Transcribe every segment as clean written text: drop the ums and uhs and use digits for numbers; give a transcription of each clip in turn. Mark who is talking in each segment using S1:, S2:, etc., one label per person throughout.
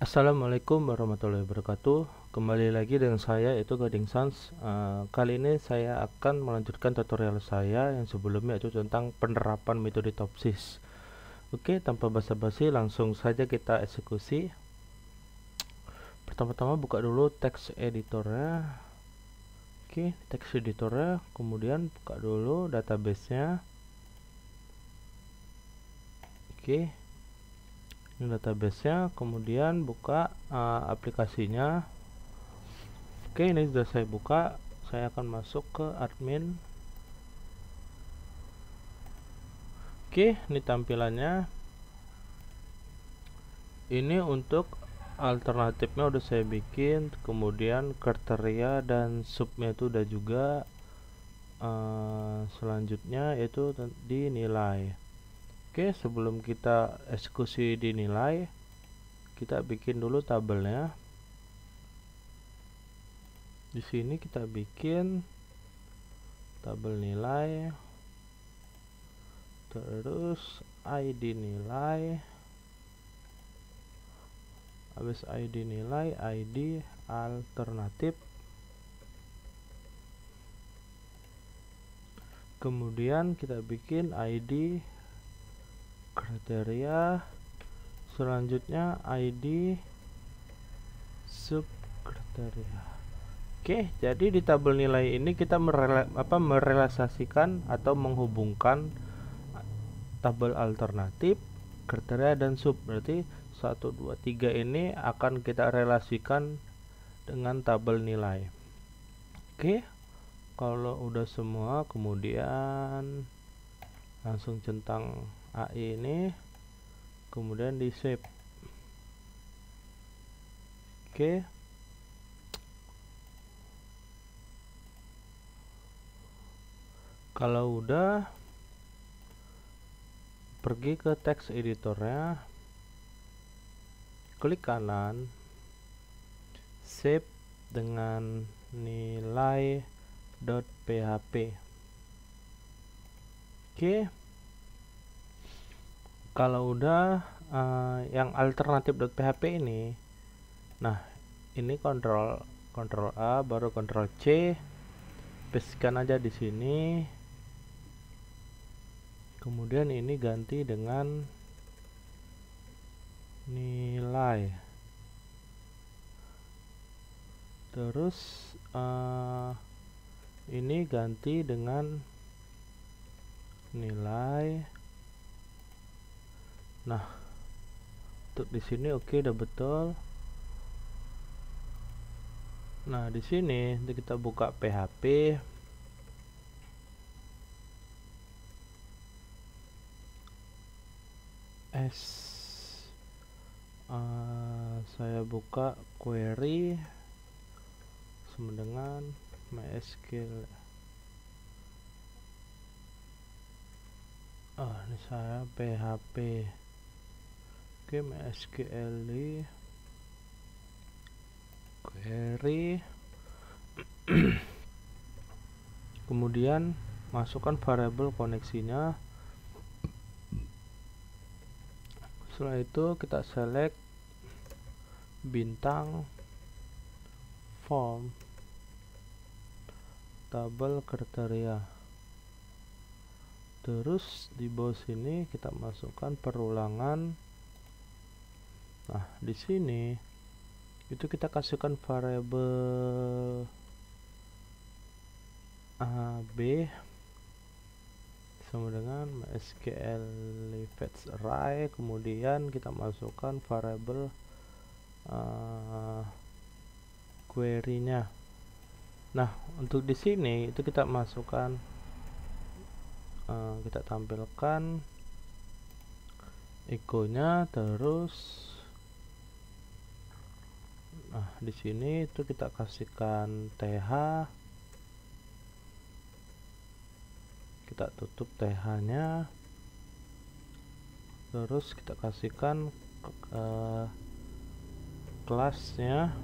S1: Assalamualaikum warahmatullahi wabarakatuh. Kembali lagi dengan saya yaitu Gading Sans. Kali ini saya akan melanjutkan tutorial saya yang sebelumnya itu tentang penerapan metode Topsys. Oke, tanpa basa-basi langsung saja kita eksekusi. Pertama-tama buka dulu teks editornya. Oke, teks editornya, kemudian buka dulu database-nya. Oke, ini database-nya, kemudian buka aplikasinya. Oke, ini sudah saya buka. Saya akan masuk ke admin. Oke, ini tampilannya. Ini untuk alternatifnya udah saya bikin, kemudian kriteria dan subnya itu udah juga. Selanjutnya yaitu dinilai. Oke, sebelum kita eksekusi dinilai, kita bikin dulu tabelnya. Di sini kita bikin tabel nilai, terus ID nilai, habis ID nilai, ID alternatif, kemudian kita bikin ID kriteria, selanjutnya ID sub kriteria. Oke, jadi di tabel nilai ini kita merealisasikan atau menghubungkan tabel alternatif, kriteria dan sub. Berarti 1 2 3 ini akan kita relasikan dengan tabel nilai. Oke. Kalau udah semua, kemudian langsung centang AI ini, kemudian di save. Oke. Kalau udah, pergi ke teks editornya, klik kanan, save dengan nilai.php. Oke. Kalau udah yang alternatif.php ini, nah ini kontrol A baru kontrol C, pastekan aja di sini. Kemudian ini ganti dengan nilai. Terus ini ganti dengan nilai. Nah, untuk di sini oke, udah betul. Nah, di sini kita buka PHP. Saya buka query sama dengan MySQL. Ini saya PHP. Oke, MySQL di query. Kemudian masukkan variabel koneksinya. Setelah itu kita select bintang form tabel kriteria. Terus di bawah sini kita masukkan perulangan. Nah, di sini itu kita kasihkan variabel AB sama dengan MySQL fetch array, kemudian kita masukkan variabel query-nya. Nah, untuk di sini itu kita masukkan, kita tampilkan echo-nya, terus di sini itu kita kasihkan th, kita tutup th-nya, terus kita kasihkan kelasnya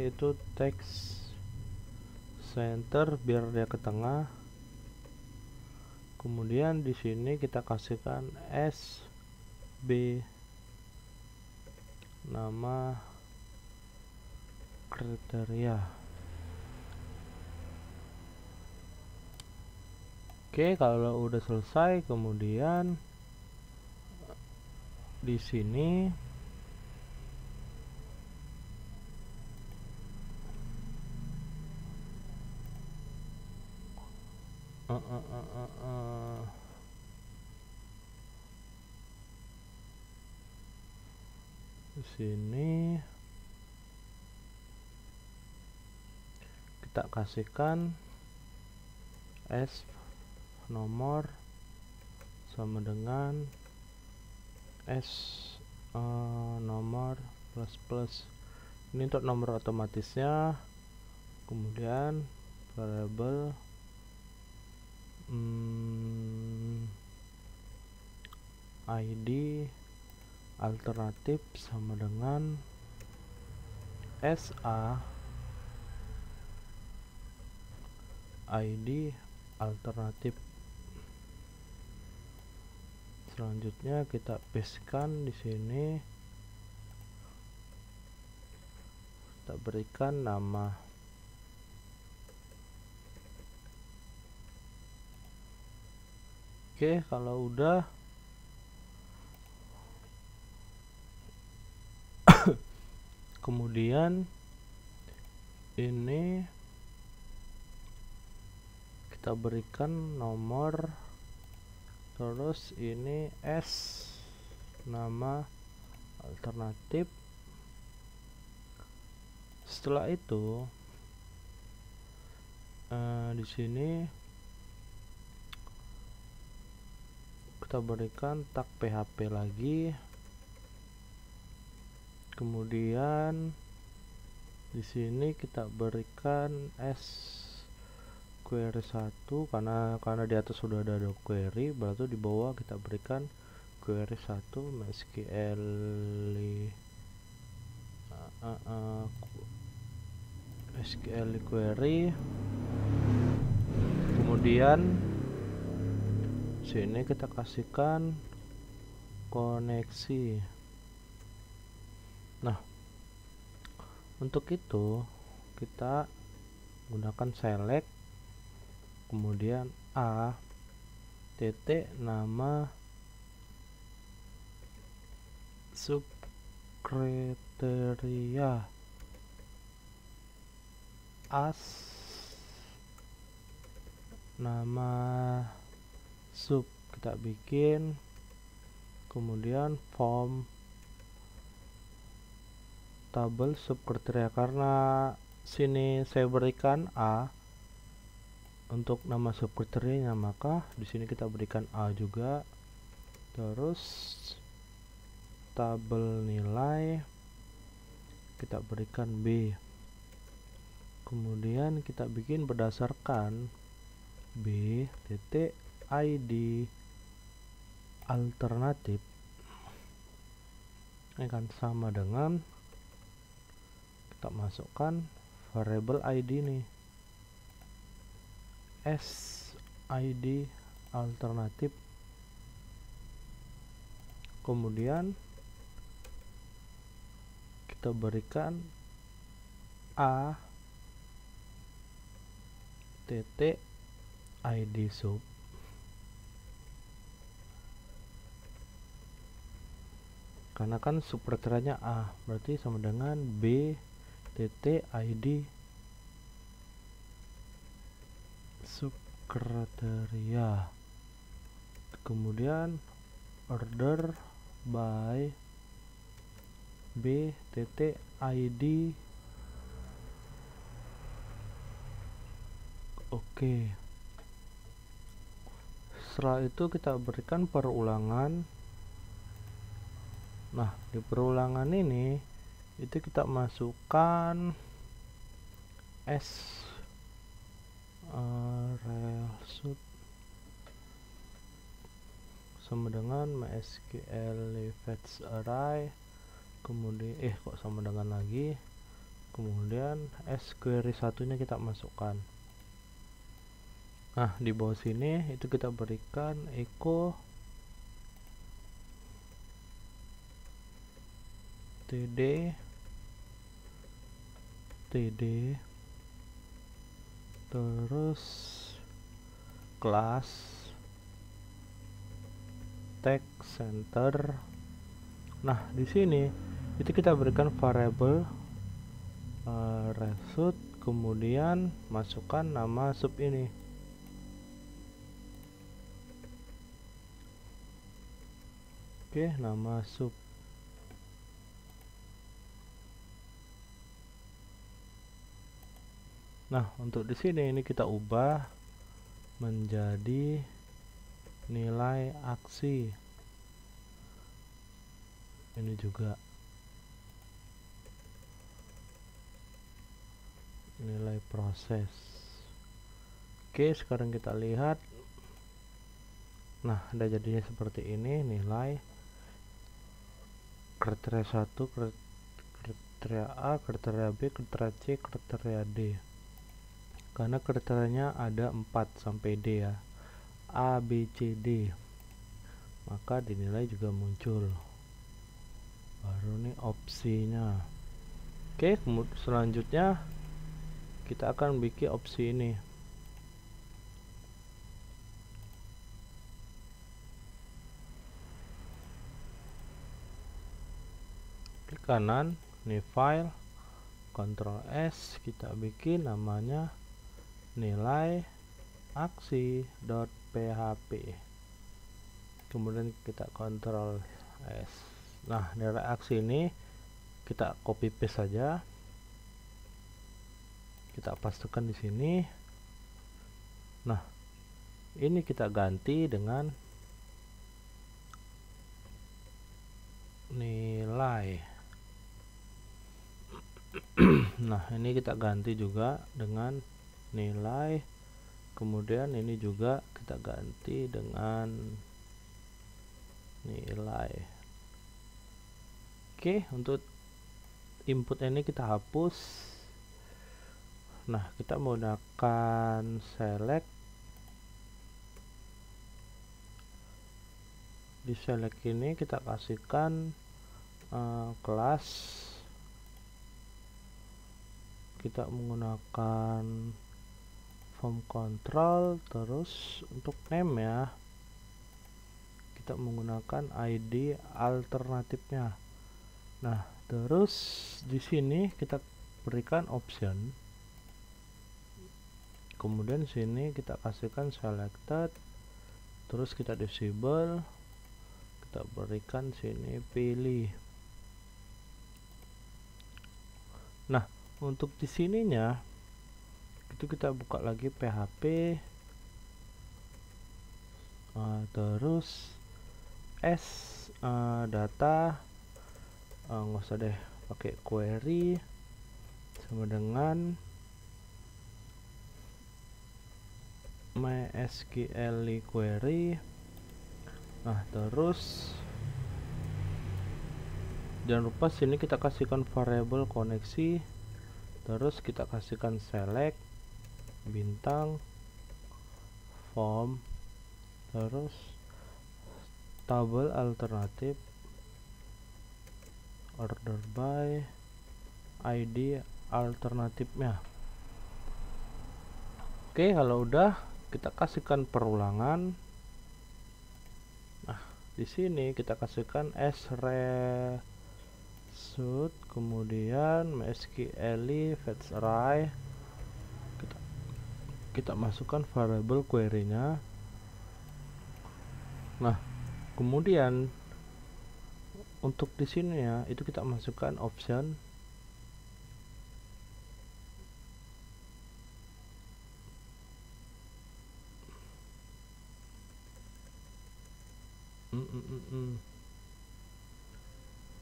S1: itu text center biar dia ke tengah. Kemudian di sini kita kasihkan SB nama kriteria. Oke, kalau udah selesai, kemudian di sini di sini kita kasihkan s nomor sama dengan s nomor plus. Ini untuk nomor otomatisnya. Kemudian variabel ID alternatif sama dengan SA ID alternatif. Selanjutnya kita pastekan di sini, kita berikan nama. Oke, kalau udah kemudian ini kita berikan nomor, terus ini S nama alternatif. Setelah itu di sini kita berikan tag PHP lagi. Kemudian di sini kita berikan query 1 karena di atas sudah ada query, berarti di bawah kita berikan query 1 MySQL SQL query. Kemudian sini kita kasihkan koneksi. Nah, untuk itu kita gunakan select, kemudian a titik nama subkriteria as nama sub kita bikin, kemudian form tabel subkriteria. Karena sini saya berikan a untuk nama subkriterianya, maka di sini kita berikan a juga. Terus tabel nilai kita berikan b. Kemudian kita bikin berdasarkan b titik id alternatif ini akan sama dengan kita masukkan variabel id nih, id alternatif. Kemudian kita berikan a titik id sub. Karena kan subkriterianya a, berarti sama dengan b titik id subkriteria. Kemudian order by b titik id. Oke. Setelah itu kita berikan perulangan. Nah, di perulangan ini itu kita masukkan result sama dengan MySQL fetch array, kemudian kok sama dengan lagi, kemudian query satunya kita masukkan. Nah, di bawah sini itu kita berikan echo td terus kelas text center. Nah, di sini itu kita berikan variabel result, kemudian masukkan nama sub ini. Oke, nama sub. Nah, untuk di sini ini kita ubah menjadi nilai aksi. Ini juga nilai proses. Oke, sekarang kita lihat. Nah, udah jadinya seperti ini. Nilai kriteria 1, kriteria A, kriteria B, kriteria C, kriteria D. Karena kriterianya ada 4 sampai D ya, A, B, C, D, maka dinilai juga muncul. Baru nih opsinya. Oke, selanjutnya kita akan bikin opsi ini. Klik kanan, nih file, Ctrl S, kita bikin namanya nilai aksi.php. Kemudian kita Ctrl S. Nah, nilai aksi ini kita copy paste saja. Kita pastekan di sini. Nah, ini kita ganti dengan nilai. Nah, ini kita ganti juga dengan nilai. Kemudian ini juga kita ganti dengan nilai. Oke, untuk input ini kita hapus. Nah, kita menggunakan select. Di select ini kita kasihkan kelas. Kita menggunakan form control. Terus untuk name ya, kita menggunakan ID alternatifnya. Nah, terus di sini kita berikan option. Kemudian sini kita kasihkan selected. Terus kita disable. Kita berikan sini pilih. Nah, untuk di sininya itu kita buka lagi PHP. Terus data, nggak usah deh pakai query, sama dengan MySQL query. Nah, terus jangan lupa sini kita kasihkan variabel koneksi. Terus kita kasihkan select bintang form, terus tabel alternatif, order by, ID alternatifnya. Oke, kalau udah kita kasihkan perulangan. Nah, di sini kita kasihkan result, kemudian MySQL fetch array. Kita masukkan variabel query-nya. Nah, kemudian untuk di sini ya, itu kita masukkan option.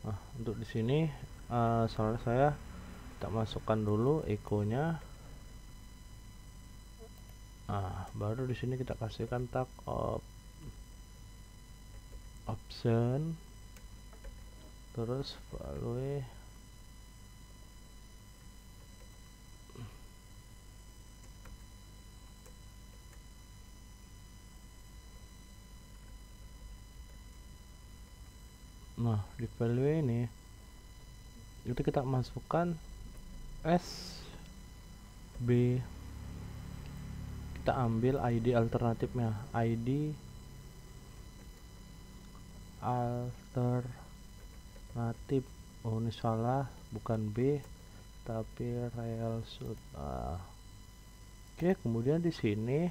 S1: Nah, untuk di sini soalnya saya tak masukkan dulu echo-nya. Baru di sini kita kasihkan tag option, terus value. Nah, di value ini itu kita masukkan S B, kita ambil ID alternatifnya, ID alternatif. Oh ini salah, bukan B tapi real shoot. Oke, kemudian di sini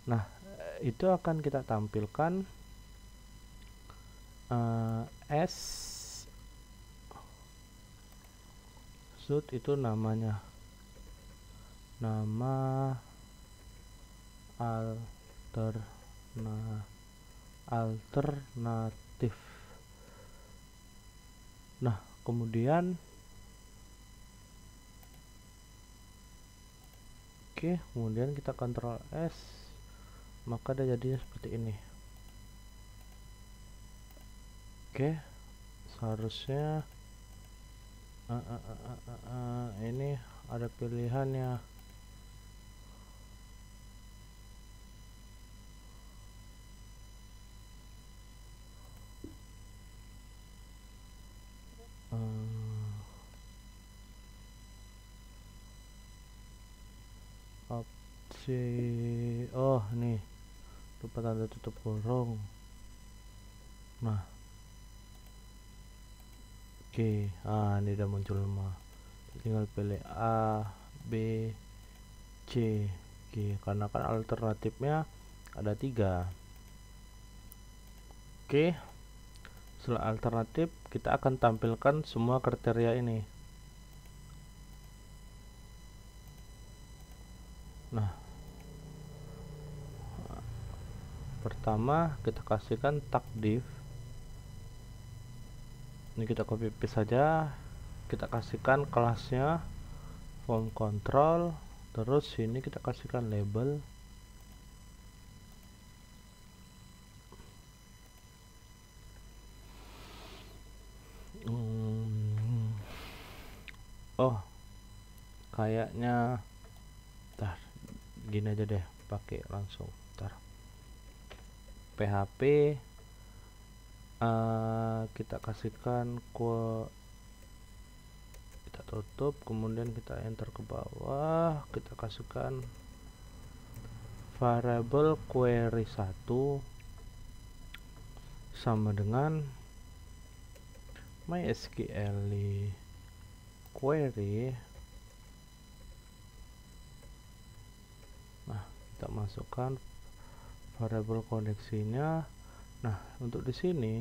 S1: nah itu akan kita tampilkan S shoot itu namanya, nama alternatif. Nah kemudian kemudian kita Ctrl S, maka dia jadinya seperti ini. Seharusnya ini ada pilihannya. Opsi, oh nih lupa tanda tutup kurung. Nah ini udah muncul semua, tinggal pilih A, B, C. Karena kan alternatifnya ada 3. Setelah alternatif kita akan tampilkan semua kriteria ini. Nah pertama kita kasihkan tag div, ini kita copy paste saja, kita kasihkan kelasnya form control, terus sini kita kasihkan label. Oh kayaknya gini aja deh, pakai langsung PHP. Kita kasihkan kita tutup, kemudian kita enter ke bawah, kita kasihkan variable query 1 sama dengan MySQL query. Nah kita masukkan variable koneksinya. Nah untuk di sini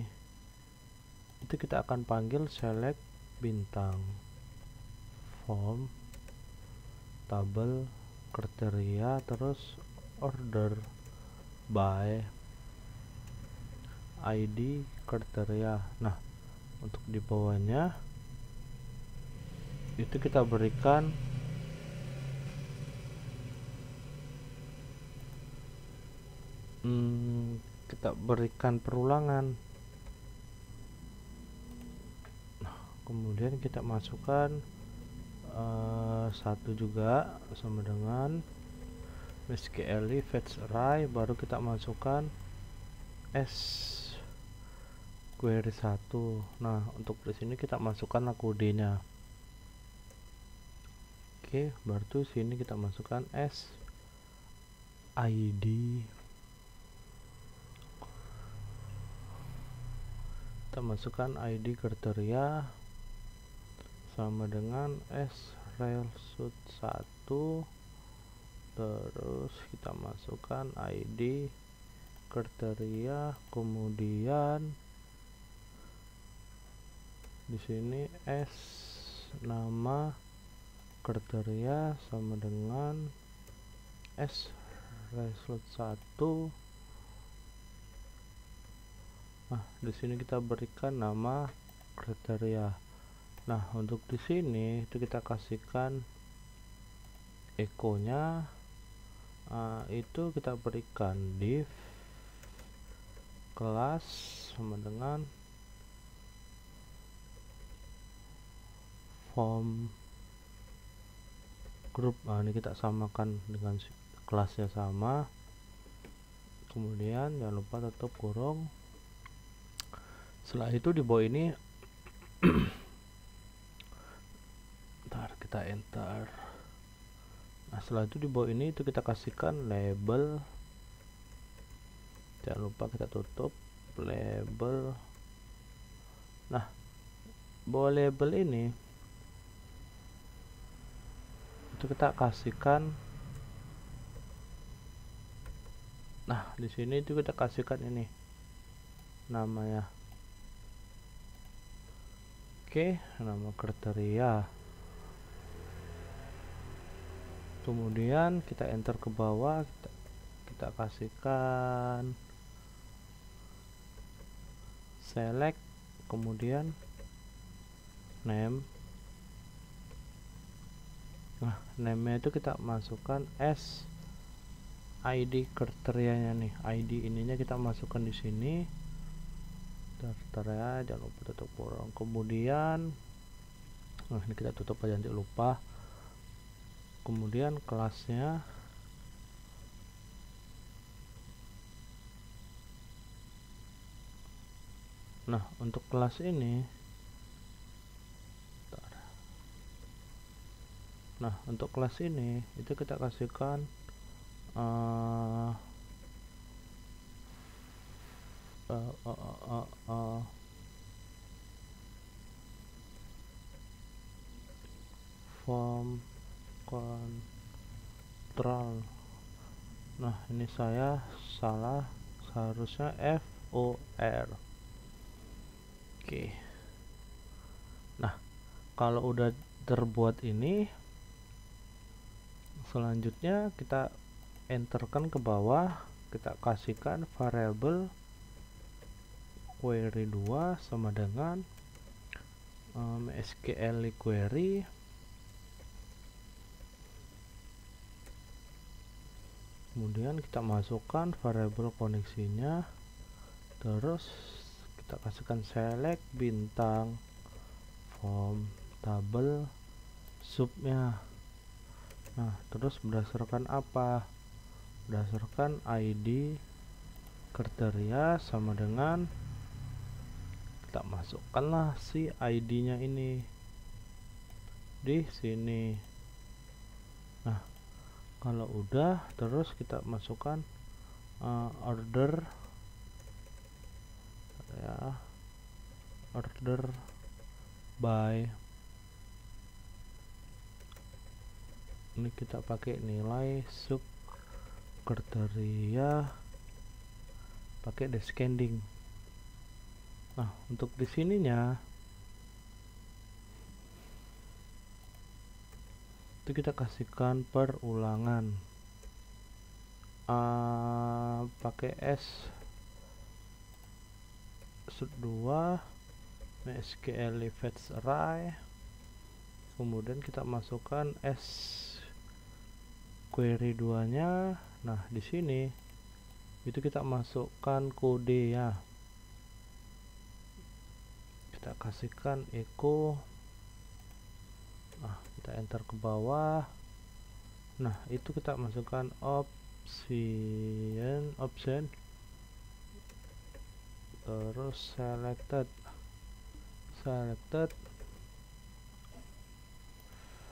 S1: itu kita akan panggil select bintang form tabel kriteria, terus order by ID kriteria. Nah untuk di bawahnya itu kita berikan perulangan. Nah, kemudian kita masukkan 1 juga sama dengan MySQL fetch array, baru kita masukkan S query 1. Nah untuk di sini kita masukkan kodenya. Baru sini kita masukkan S ID, kita masukkan ID kriteria sama dengan S real shoot 1, terus kita masukkan ID kriteria, kemudian di sini S nama kriteria sama dengan S result 1. Nah di sini kita berikan nama kriteria. Nah untuk di sini itu kita kasihkan echo-nya, itu kita berikan div kelas sama dengan form group. Ini kita samakan dengan kelasnya sama, kemudian jangan lupa tutup kurung. Setelah itu di bawah ini kita enter. Nah setelah itu di bawah ini itu kita kasihkan label, jangan lupa kita tutup label. Nah bawah label ini itu kita kasihkan, nah di sini itu kita kasihkan ini namanya. Oke, nama kriteria. Kemudian kita enter ke bawah, kita kasihkan select, kemudian name. Nah name itu kita masukkan as ID kriterianya nih, ID ininya kita masukkan di sini kriteria, jangan lupa tutup kurung. Kemudian nah ini kita tutup aja nanti lupa. Kemudian kelasnya nah untuk kelas ini, nah untuk kelas ini itu kita kasihkan form control. Nah ini saya salah, seharusnya FOR. Oke. Nah kalau udah terbuat ini, selanjutnya kita enterkan ke bawah, kita kasihkan variabel query 2 sama dengan SQL query, kemudian kita masukkan variabel koneksinya, terus kita kasihkan select bintang form tabel subnya. Nah terus berdasarkan apa? Berdasarkan ID kriteria sama dengan, kita masukkanlah si ID nya ini di sini. Nah kalau udah, terus kita masukkan order ya, order by, ini kita pakai nilai sub kriteria pakai descending. Nah untuk di sininya itu kita kasihkan perulangan pakai S sub 2 SQL fetch array, kemudian kita masukkan S query 2 nya. Nah di sini itu kita masukkan kode ya, kita kasihkan echo. Nah kita enter ke bawah. Nah itu kita masukkan option terus selected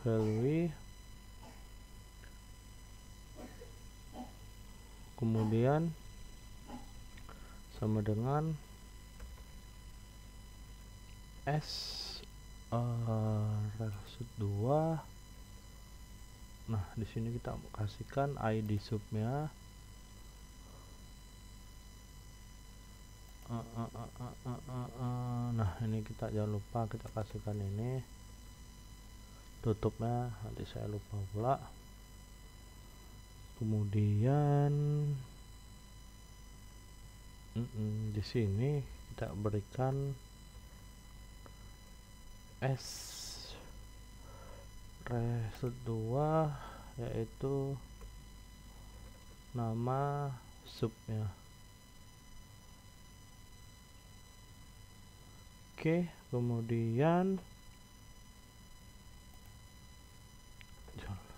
S1: value, kemudian sama dengan S sub 2. Nah di sini kita kasihkan ID subnya nah ini kita jangan lupa kita kasihkan ini tutupnya, nanti saya lupa pula. Kemudian di sini kita berikan S result 2 yaitu nama subnya. Oke, kemudian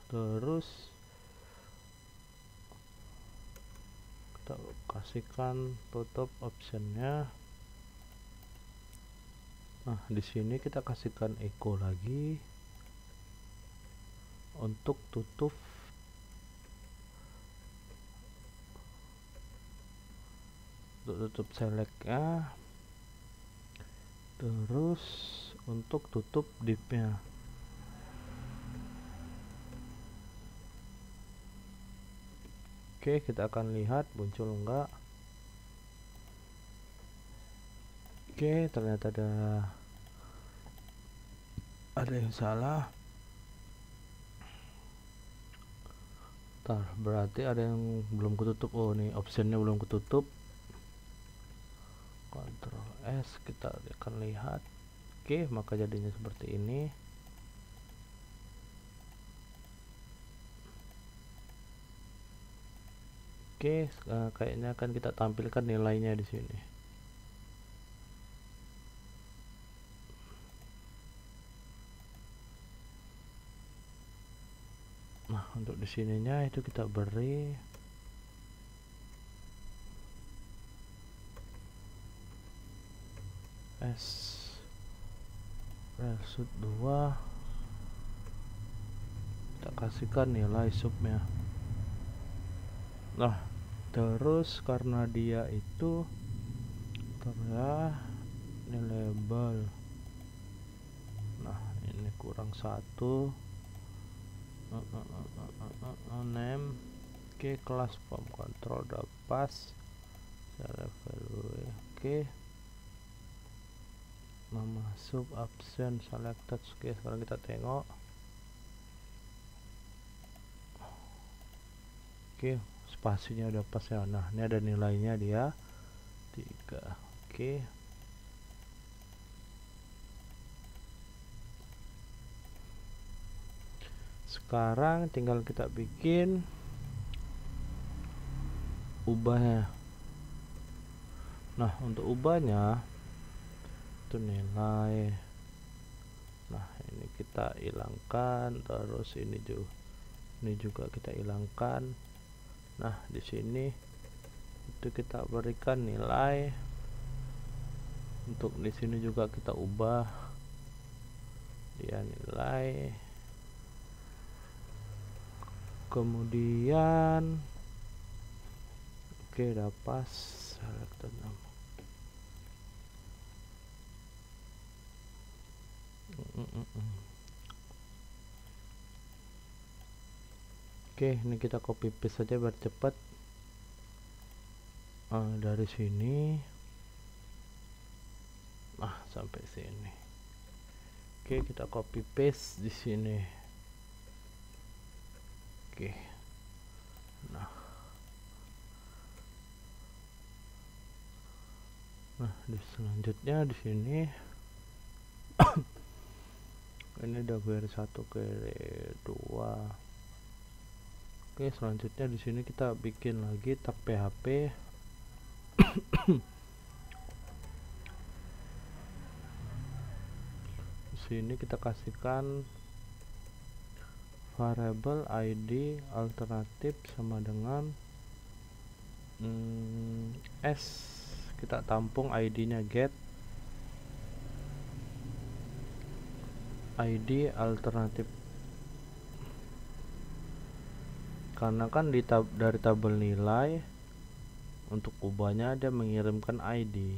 S1: terus kita kasihkan tutup optionnya. Nah di sini kita kasihkan echo lagi, untuk tutup selectnya, terus untuk tutup divnya. Oke, kita akan lihat muncul enggak. Oke, ternyata ada yang salah. Berarti ada yang belum ketutup. Oh, nih optionnya belum ketutup. Ctrl S, kita akan lihat. Oke, maka jadinya seperti ini. Oke, kayaknya akan kita tampilkan nilainya di sini. Nah, untuk di sininya itu kita beri S result 2, kita kasihkan nilai subnya. Nah, terus karena dia itu ini label, nah ini kurang satu, name. Oke, kelas form control udah pas, level. Oke, nama sub absen selected. Oke, sekarang kita tengok. Oke, spasinya udah pas ya. Nah, ini ada nilainya dia 3. Oke, sekarang tinggal kita bikin ubahnya. Nah, untuk ubahnya itu nilai. Nah, ini kita hilangkan, terus ini juga kita hilangkan. Nah, di sini itu kita berikan nilai. Untuk di sini juga kita ubah dia nilai. Kemudian oke, udah pas. Oke, ini kita copy paste saja biar cepat. Dari sini sampai sini. Oke, kita copy paste di sini. Oke, nah di selanjutnya di sini ini udah query 1, query 2. Oke, selanjutnya di sini kita bikin lagi tag PHP. Di sini kita kasihkan variable ID alternatif sama dengan S, kita tampung ID-nya get ID alternatif, karena kan dari tabel nilai untuk ubahnya dia mengirimkan ID.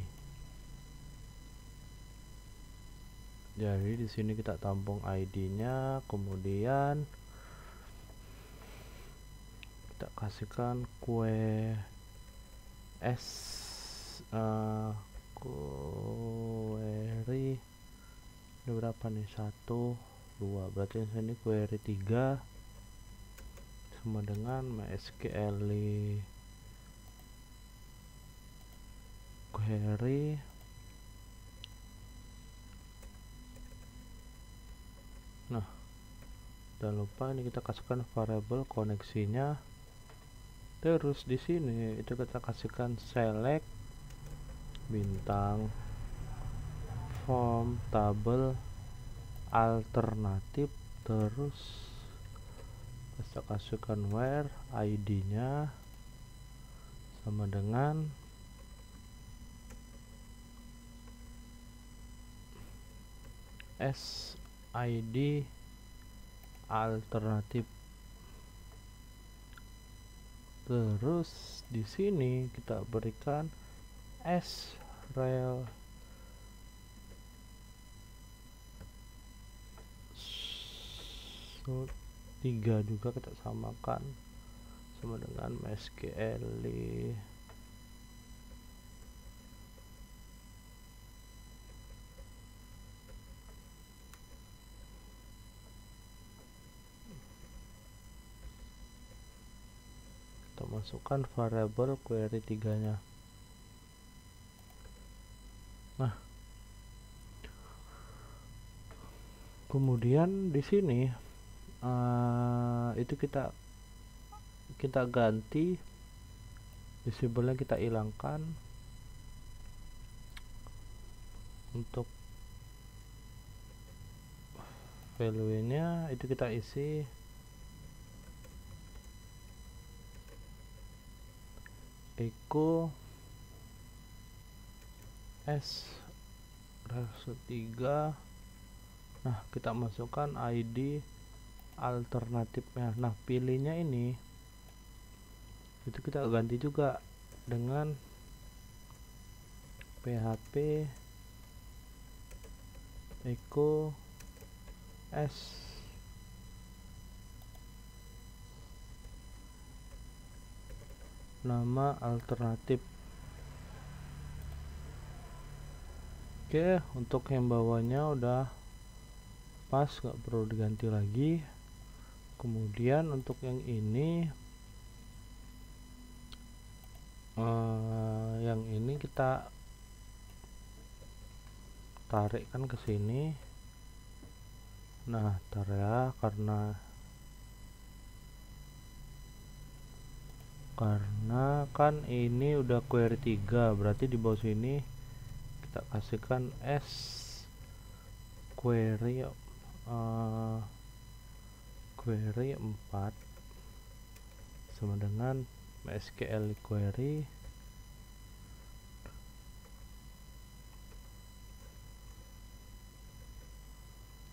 S1: Jadi di sini kita tampung ID-nya, kemudian kita kasihkan query ini berapa nih, 1 2, berarti ini query 3 sama dengan MySQL query. Nah, jangan lupa ini kita kasihkan variable koneksinya. Terus di sini itu kita kasihkan select bintang form tabel alternatif, terus kita kasihkan where ID-nya sama dengan SID alternatif. Terus di sini kita berikan s rel 3 juga kita samakan sama dengan MySQL. Kita masukkan variabel query 3-nya. Nah, kemudian di sini itu kita ganti disable-nya, kita hilangkan. Untuk value-nya itu kita isi echo s rel 3. Nah, kita masukkan ID alternatifnya. Nah, pilihnya ini itu kita ganti juga dengan php echo s nama alternatif. Oke, untuk yang bawahnya udah pas, nggak perlu diganti lagi. Kemudian untuk yang ini kita tarikkan ke sini. Nah, tarik ya, karena kan ini udah query 3, berarti di bawah sini kita kasihkan s query 4 sama dengan MySQL query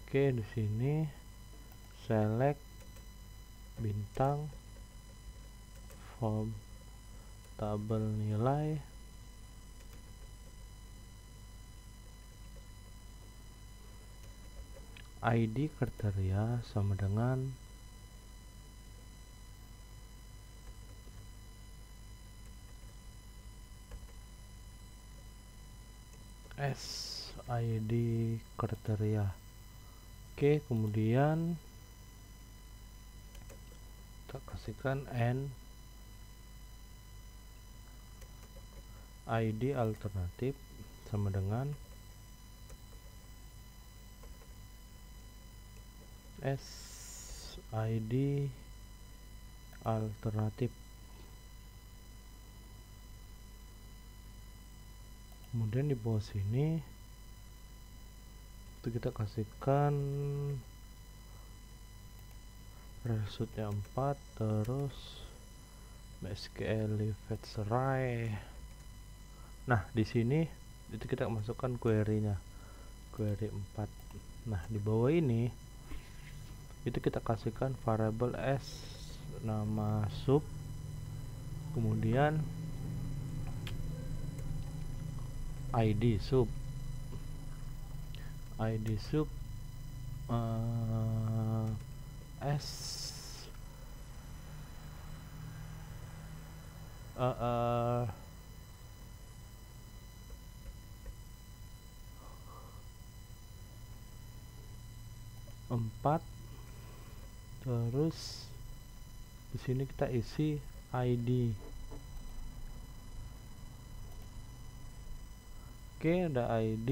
S1: Oke, di sini select bintang form tabel nilai ID kriteria sama dengan ID kriteria. Oke, kemudian kita kasihkan n ID alternatif sama dengan ID alternatif. Kemudian di bawah sini itu kita kasihkan resultnya 4, terus MySQL fetch array. Nah, di sini itu kita masukkan query-nya, query 4. Nah, di bawah ini itu kita kasihkan variabel s nama sub, kemudian ID sub s 4, terus di sini kita isi ID. Oke, ada ID.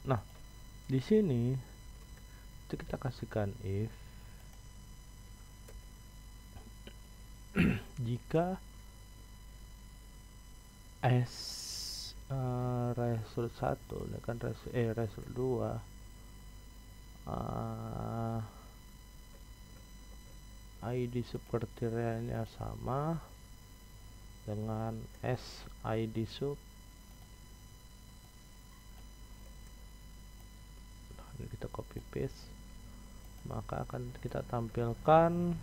S1: Nah, di sini itu kita kasihkan if jika s result 1 ini kan result 2 ID subkriterianya sama dengan s ID sub. Nah, ini kita copy paste, maka akan kita tampilkan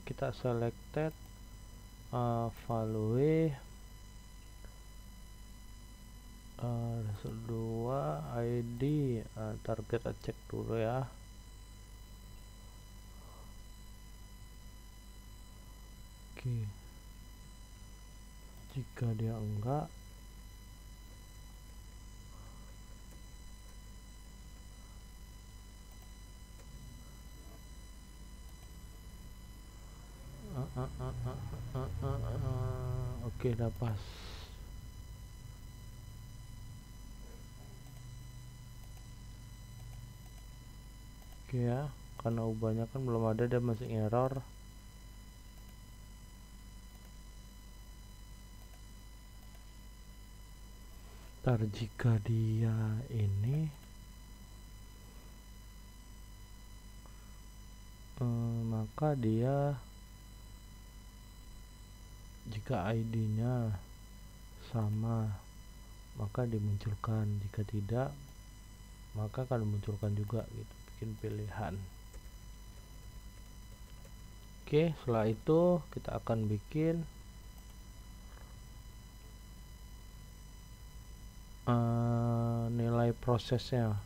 S1: kita selected value 2 ID target, cek dulu ya. Oke, jika dia enggak, oke, udah pas. Oke ya, karena ubahnya kan belum ada, dia masih error. Ntar jika dia ini maka dia, jika ID-nya sama maka dimunculkan, jika tidak maka akan dimunculkan juga gitu, bikin pilihan. Oke, setelah itu kita akan bikin nilai prosesnya.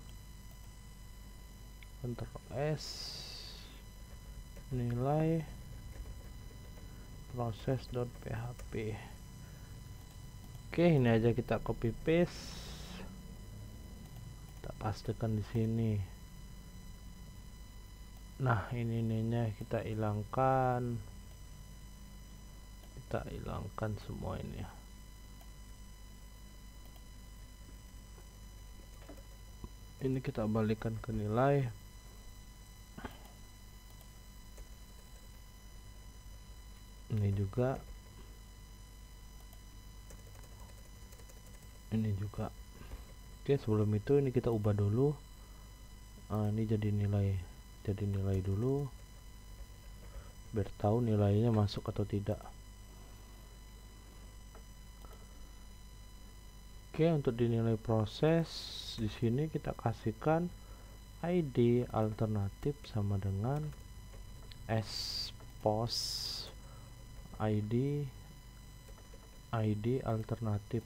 S1: Ctrl S, nilai proses.php. Oke, ini aja kita copy paste, kita pastikan di sini. Nah, ini ininya kita hilangkan semua ini ya. Ini kita balikkan ke nilai. Ini juga. Ini juga. Oke, sebelum itu ini kita ubah dulu. Ini jadi nilai dulu, biar tahu nilainya masuk atau tidak. Oke, untuk dinilai proses di sini kita kasihkan ID alternatif sama dengan spos ID alternatif.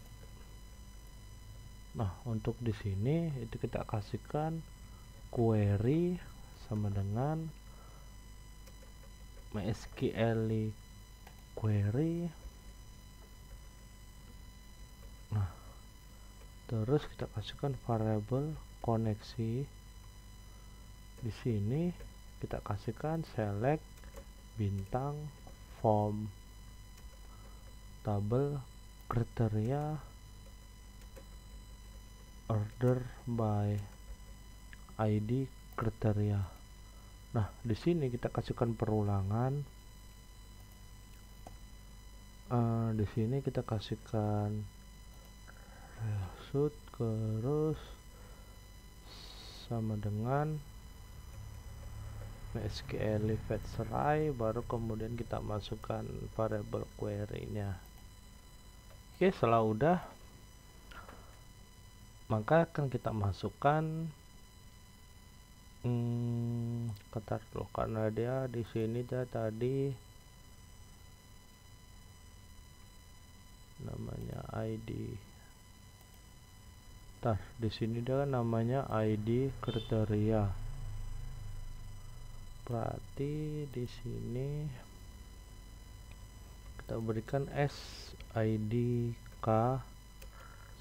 S1: Nah, untuk di sini itu kita kasihkan query sama dengan MySQL query. Nah, terus kita kasihkan variable koneksi. Di sini kita kasihkan select bintang form table kriteria order by ID kriteria. Nah, di sini kita kasihkan perulangan. Di sini kita kasihkan result terus sama dengan MySQL fetch array, baru kemudian kita masukkan variable query-nya. Oke, setelah udah, maka akan kita masukkan ketar dulu, karena dia di sini dia tadi namanya ID. Di sini dia kan namanya ID kriteria. Berarti di sini kita berikan SID K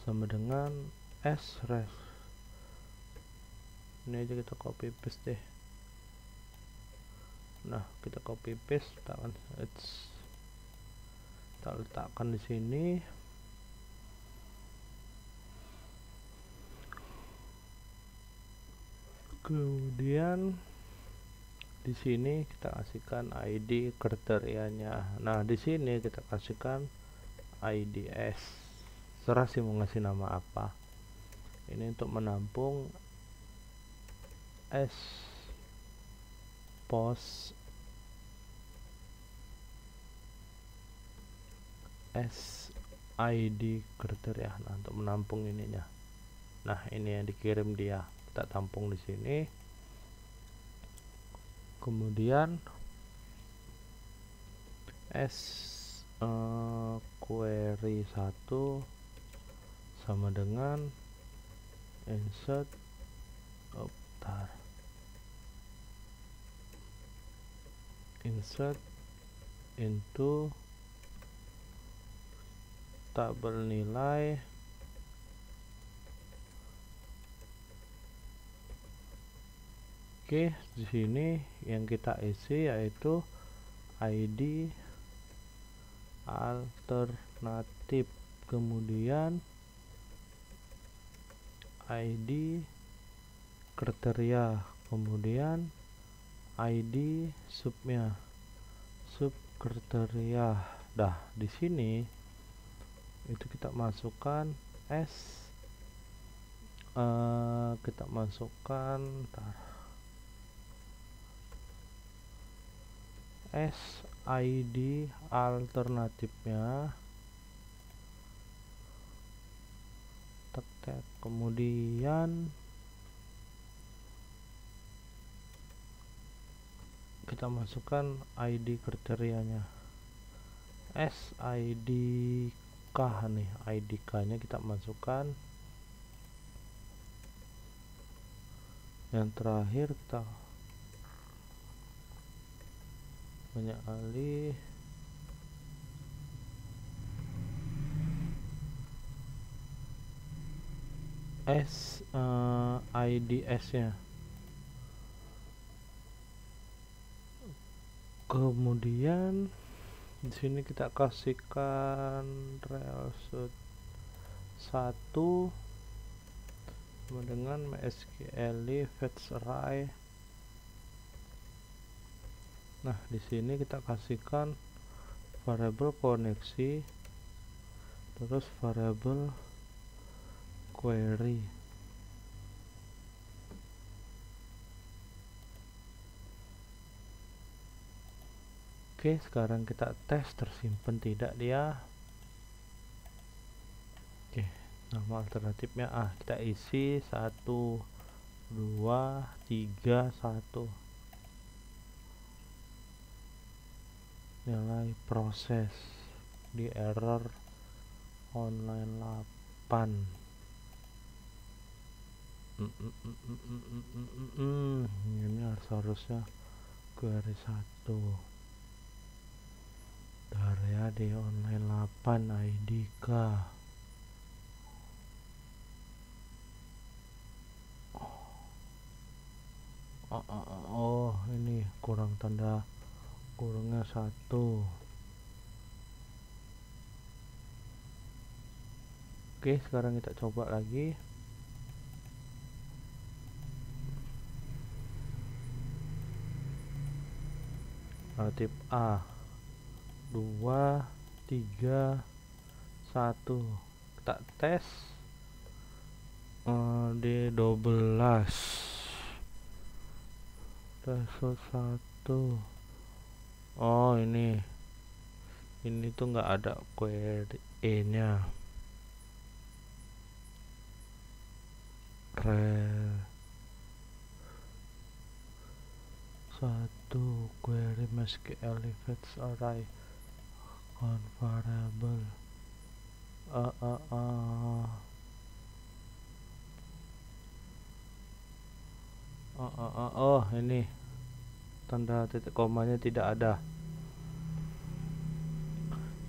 S1: sama dengan sref. Ini aja kita copy paste deh. Nah, kita copy paste, kita letakkan di sini. Kemudian di sini kita kasihkan ID kriterianya. Nah, di sini kita kasihkan IDS. Serah sih mau ngasih nama apa. Ini untuk menampung spos ID kriteria. Nah, untuk menampung ininya. Nah, ini yang dikirim dia. Kita tampung di sini. Kemudian query 1 sama dengan insert insert into tabel nilai Oke, di sini yang kita isi yaitu ID alternatif, kemudian ID kriteria, kemudian ID subnya, sub kriteria. Dah, di sini itu kita masukkan kita masukkan ID alternatifnya, kemudian kita masukkan ID kriterianya, SID K nih, ID K nya kita masukkan. Yang terakhir kita banyak kali IDS nya, kemudian di sini kita kasihkan reelsut 1 dengan MySQL fetch array. Nah, di sini kita kasihkan variabel koneksi, terus variabel query. Oke, sekarang kita tes tersimpan tidak dia. Oke, nama alternatifnya kita isi 1 2 3 1. Nilai proses di error online 8. Ini harusnya query 1 area di online 8 ID K. Oh, ini kurang tanda kurangnya 1. Oke, sekarang kita coba lagi. Tip A 2 3 1. Kita tes di 12 tes 1. Oh, ini tuh nggak ada query E nya. Satu query MySQL fetch array variable. Oh, ini tanda titik komanya tidak ada.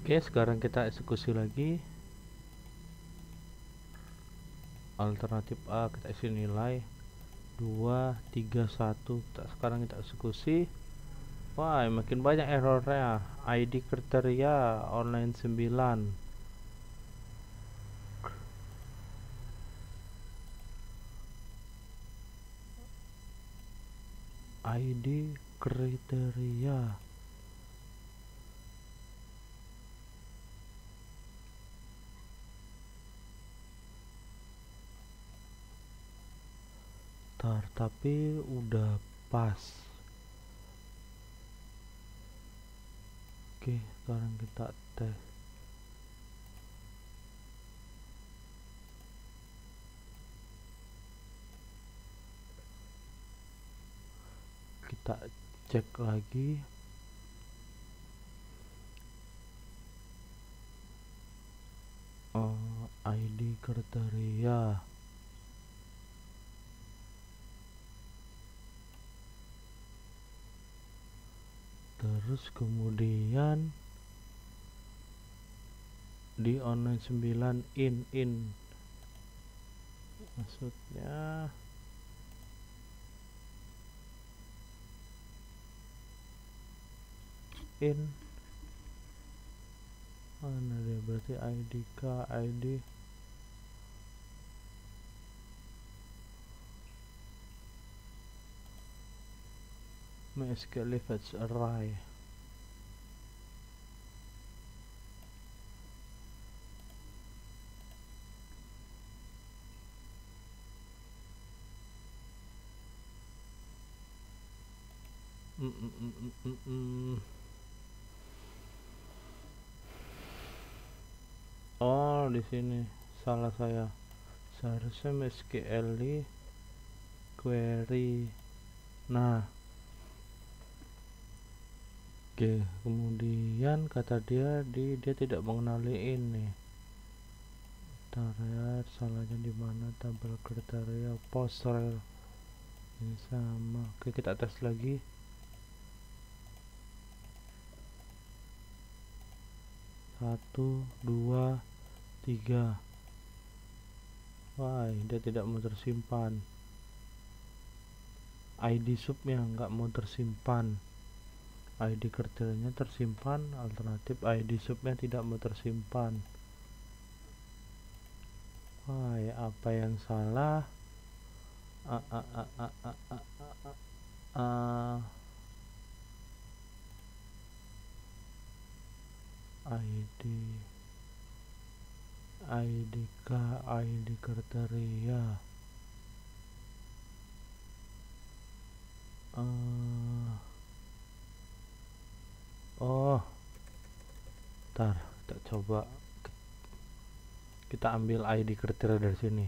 S1: Oke, sekarang kita eksekusi lagi. Alternatif A kita isi nilai 2 3 1. Sekarang kita eksekusi. Wah, makin banyak errornya. ID kriteria online 9. ID kriteria. Tapi udah pas. Oke, sekarang kita tes. tak cek lagi. ID kriteria. Terus kemudian di online 9 in maksudnya in mana dia, berarti ID k ID MySQL fetch array. Oh, di sini salah saya. Seharusnya MySQL query. Nah, oke, kemudian kata dia dia tidak mengenali ini. Bentar ya, salahnya di mana? Tabel kriteria postrel ini sama. Oke, kita tes lagi. Satu, dua, tiga. Wah, dia tidak mau tersimpan. ID subnya nggak mau tersimpan. ID kriterianya tersimpan, alternatif ID subnya tidak mau tersimpan. Wah, ya apa yang salah? ID k ID kriteria. Oh, ntar kita coba, kita ambil ID kriteria dari sini.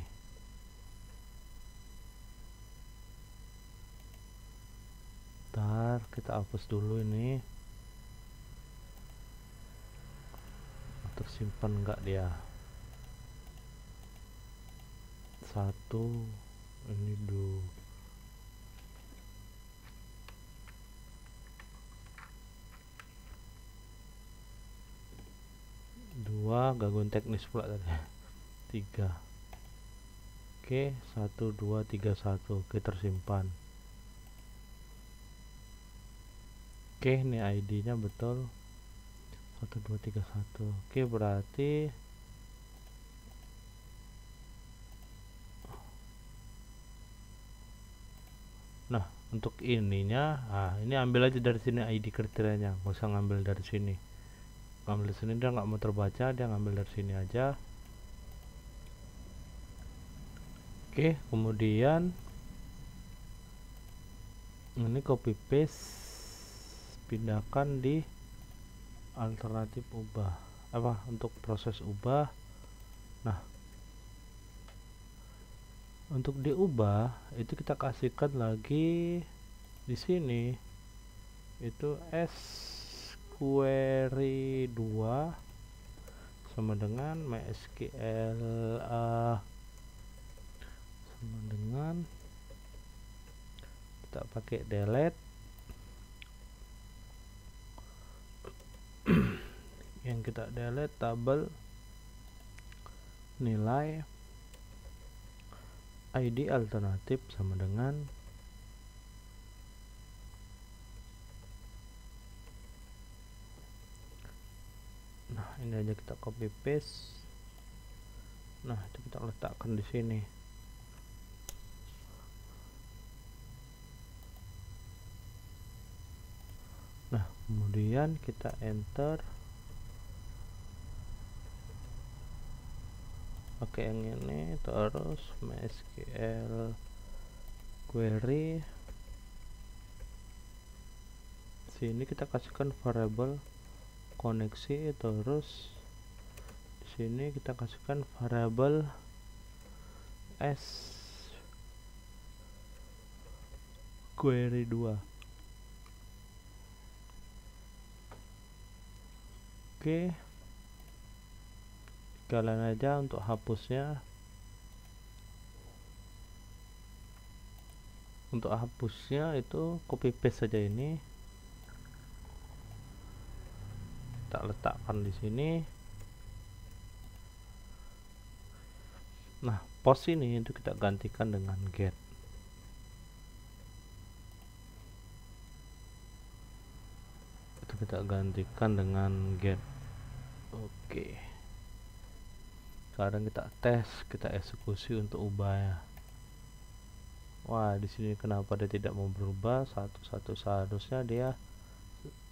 S1: Ntar kita hapus dulu ini. Tersimpan enggak dia? Satu, ini dulu. Dua, gangguan teknis pula tadi. Tiga. Oke, 1 2 3 1. Oke, tersimpan. Oke, ini ID-nya betul 1 2 3 1. Oke, berarti nah, untuk ininya, ini ambil aja dari sini ID kriterianya, nggak usah ngambil dari sini. Ngambil dari sini dia nggak mau terbaca, dia ngambil dari sini aja. Oke, kemudian ini copy paste, pindahkan di alternatif ubah. Apa untuk proses ubah? Nah, untuk diubah itu kita kasihkan lagi di sini itu query 2 sama dengan MySQL sama dengan kita pakai delete yang kita delete tabel nilai ID alternatif sama dengan ini aja kita copy paste. Nah, itu kita letakkan di sini. Nah, kemudian kita enter pakai yang ini, terus MySQL query. Sini kita kasihkan variabel koneksi, terus di sini kita kasihkan variabel s query 2. Oke, kalian aja untuk hapusnya. Untuk hapusnya itu copy paste saja, ini kita letakkan di sini. Nah, post ini itu kita gantikan dengan get. Itu kita gantikan dengan get. Oke. Sekarang kita tes, kita eksekusi untuk ubah ya. Wah, di sini kenapa dia tidak mau berubah? Satu-satu seharusnya dia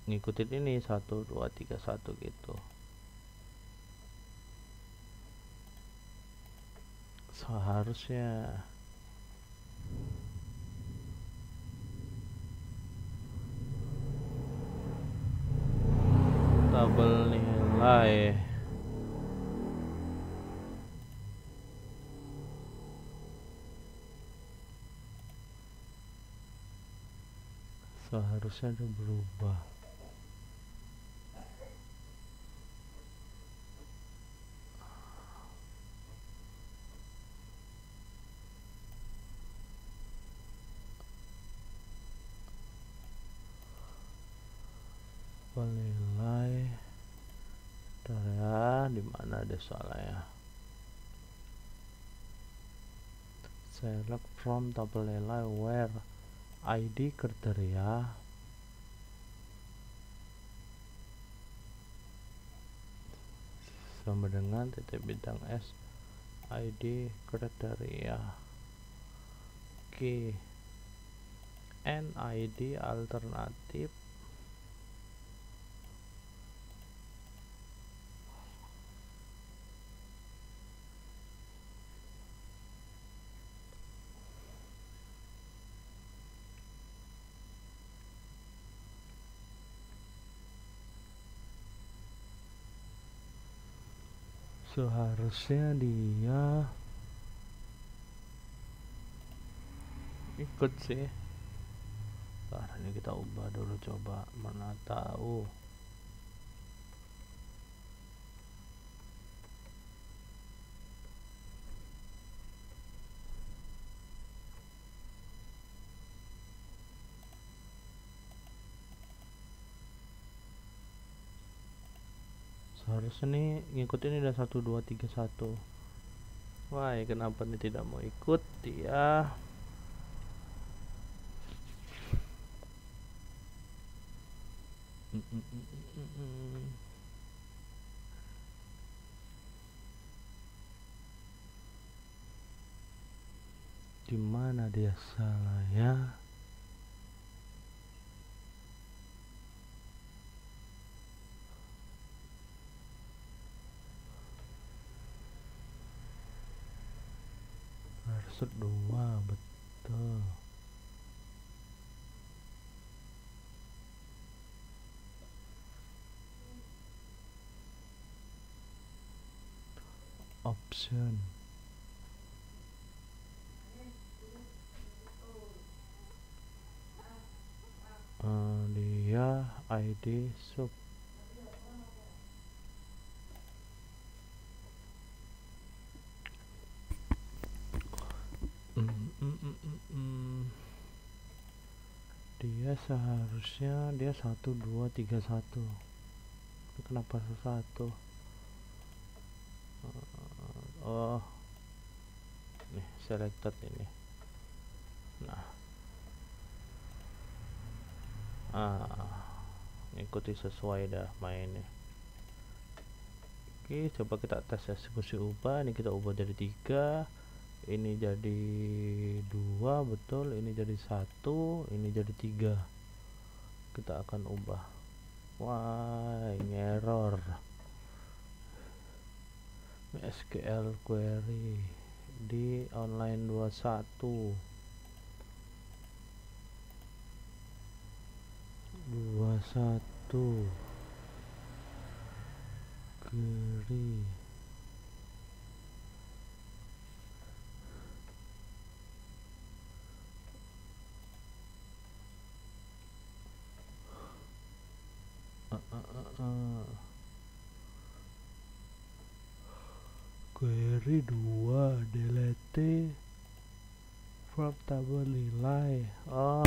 S1: ngikutin ini 1 2 3 1 gitu. Seharusnya tabel nilai. Seharusnya ada berubah. Nilai ya, dimana ada salah ya. Select from tabel nilai where ID kriteria sama dengan titik bintang S ID kriteria. Oke, NID alternatif seharusnya dia ikut sih. Nah, ini kita ubah dulu, coba, mana tahu. Seharusnya nih ngikutin udah 1 2 3 1. Wah, kenapa nih tidak mau ikut ya? Dimana dia salah ya? Harus 2, betul. Option dia ID sub. Dia seharusnya dia 1 2 3 1. Kenapa 1? Oh, nih selected ini. Nah, ikuti sesuai dah mainnya. Oke, coba kita tes eksekusi ubah. Ini kita ubah jadi 3, ini jadi 2, betul. Ini jadi 1, ini jadi 3. Kita akan ubah. Wah, ini error. SQL query di online 21 query. dari 2 delete from tabel nilai. Oh,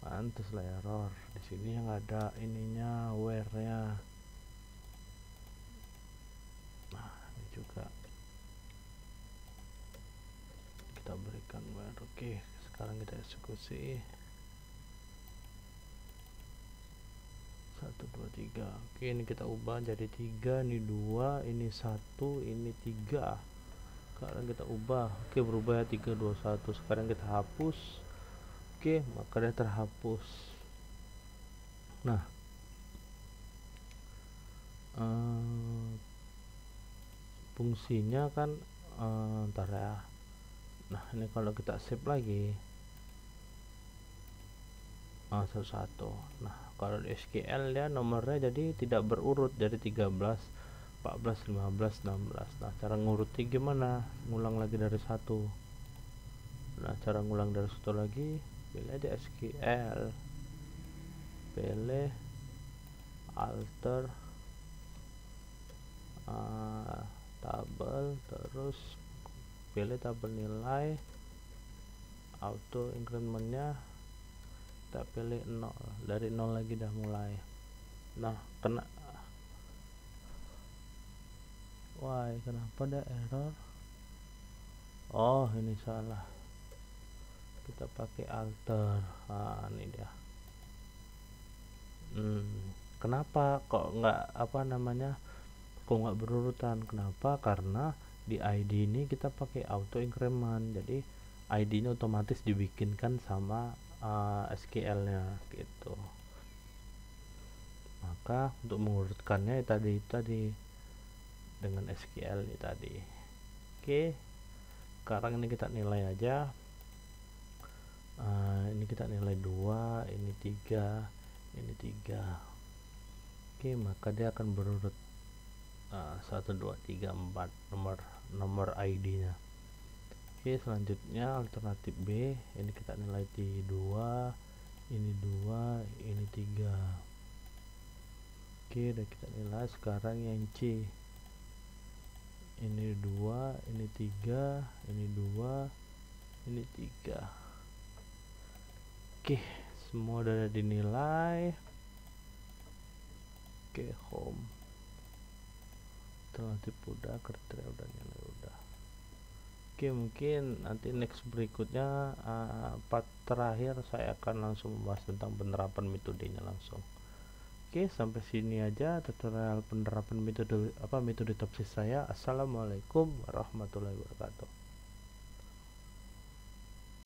S1: pantes lah error di sini yang ada ininya where nya. Nah ini juga kita berikan where. Oke, sekarang kita eksekusi 1 2 3. Oke, ini kita ubah jadi 3, ini 2, ini 1, ini 3. Sekarang kita ubah. Oke, berubah ya 3 2 1. Sekarang kita hapus. Oke, maka dia terhapus. Nah, fungsinya kan ntar ya. Nah, ini kalau kita save lagi satu-satu. Nah, kalau di SQL dia nomornya jadi tidak berurut, jadi 13 14 15 16. Nah, cara ngurutnya gimana? Ngulang lagi dari satu. Nah, cara ngulang dari satu lagi, pilih aja SQL, pilih alter tabel, terus pilih tabel nilai, auto incrementnya kita pilih 0, dari 0 lagi dah mulai. Nah, kenapa ada error? Oh, ini salah, kita pakai alter. Nah, ini dia. Kenapa kok nggak berurutan? Kenapa? Karena di ID ini kita pakai auto increment, jadi ID nya otomatis dibikinkan sama SQL nya gitu. Maka untuk mengurutkannya tadi dengan SQL ini tadi. Oke, sekarang ini kita nilai aja. Ini kita nilai 2, ini 3, ini 3. Oke, maka dia akan berurut 1 2 3 4 nomor ID nya. Oke, selanjutnya alternatif B, ini kita nilai 2, ini 2, ini 3. Oke, udah kita nilai. Sekarang yang C, ini 2, ini 3, ini 2, ini 3. Oke, semua udah dinilai. Oke, home, alternatif udah, kriteria udah, nilai udah. Oke, mungkin nanti next berikutnya part terakhir saya akan langsung membahas tentang penerapan metodenya langsung. Oke, sampai sini aja tutorial penerapan metode Topsis saya. Assalamualaikum warahmatullahi wabarakatuh.